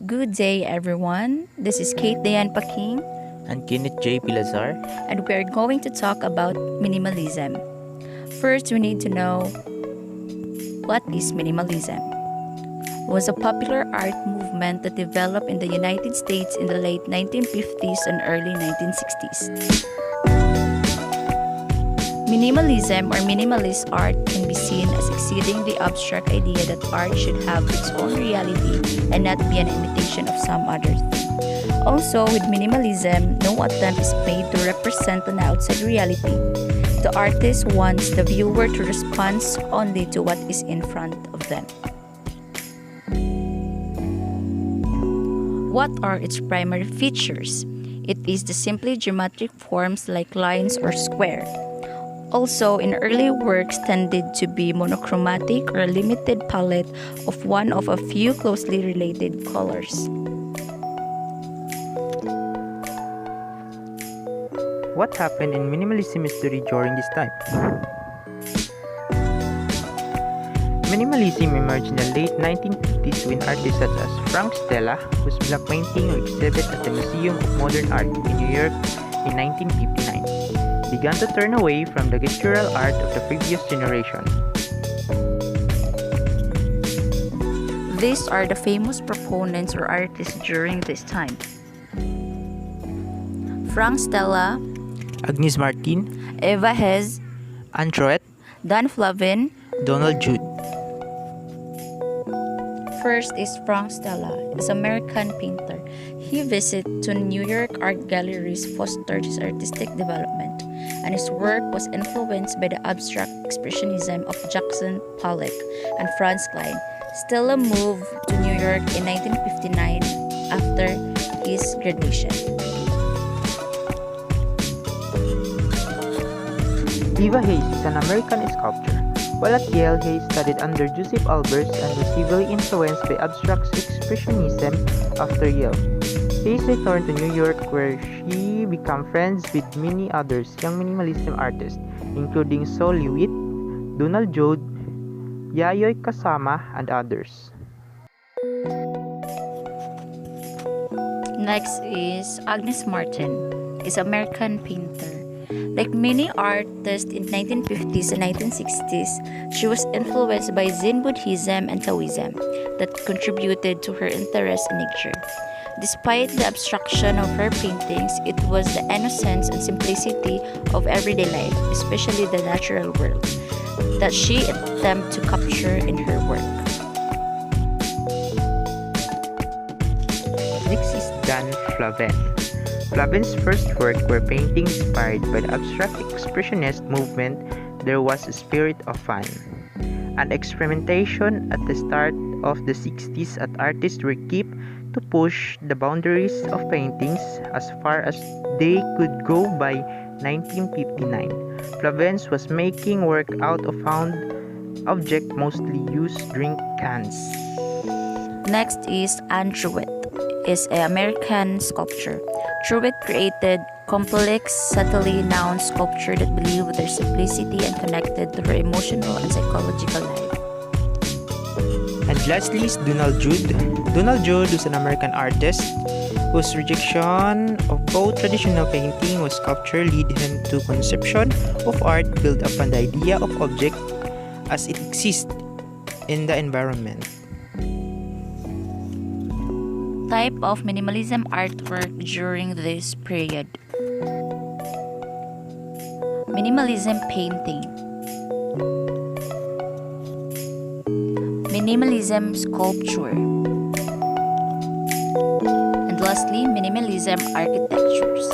Good day, everyone. This is Kate Dayan Paking, And Kenneth J. Pilazar. and we're going to talk about minimalism. First, we need to know what is minimalism. It was a popular art movement that developed in the United States in the late 1950s and early 1960s. Minimalism or minimalist art can be seen as exceeding the abstract idea that art should have its own reality and not be an imitation of some other thing. Also, with minimalism, no attempt is made to represent an outside reality. The artist wants the viewer to respond only to what is in front of them. What are its primary features? It is the simply geometric forms like lines or square. Also, in early works tended to be monochromatic or a limited palette of one of a few closely related colors. What happened in minimalism history during this time? Minimalism emerged in the late 1950s when artists such as Frank Stella, whose black painting were exhibited at the Museum of Modern Art in New York in 1959, began to turn away from the gestural art of the previous generation. These are the famous proponents or artists during this time: Frank Stella, Agnes Martin, Eva Hez, Antroet, Dan Flavin. Donald Judd. First is Frank Stella, is an American painter. He visited to New York art galleries, fostered his artistic development, and his work was influenced by the abstract expressionism of Jackson Pollock and Franz Klein. Stella moved to New York in 1959 after his graduation. Eva Hayes is an American sculptor. While at Yale, Hayes studied under Joseph Albers and was heavily influenced by abstract expressionism after Yale. Hayes returned to New York where she became friends with many others young minimalism artists, including Sol Lewitt, Donald Judd, Yayoi Kusama, and others. Next is Agnes Martin, is an American painter. Like many artists in 1950s and 1960s, she was influenced by Zen Buddhism and Taoism that contributed to her interest in nature. Despite the abstraction of her paintings, it was the innocence and simplicity of everyday life, especially the natural world, that she attempted to capture in her work. Next is Dan Flavin. Flavin's first work were paintings inspired by the abstract expressionist movement. There was a spirit of fun and experimentation at the start of the 60s as artists were kept to push the boundaries of paintings as far as they could go by 1959. Flavins was making work out of found objects, mostly used drink cans. Next is Anne Truitt, is an American sculptor. Truitt created complex, subtly nuanced sculpture that believed their simplicity and connected to her emotional and psychological life. And lastly is Donald Judd. Donald Judd was an American artist whose rejection of both traditional painting and sculpture led him to conception of art built upon the idea of object as it exists in the environment. Type of minimalism artwork during this period: minimalism painting, minimalism sculpture, and lastly, minimalism architectures.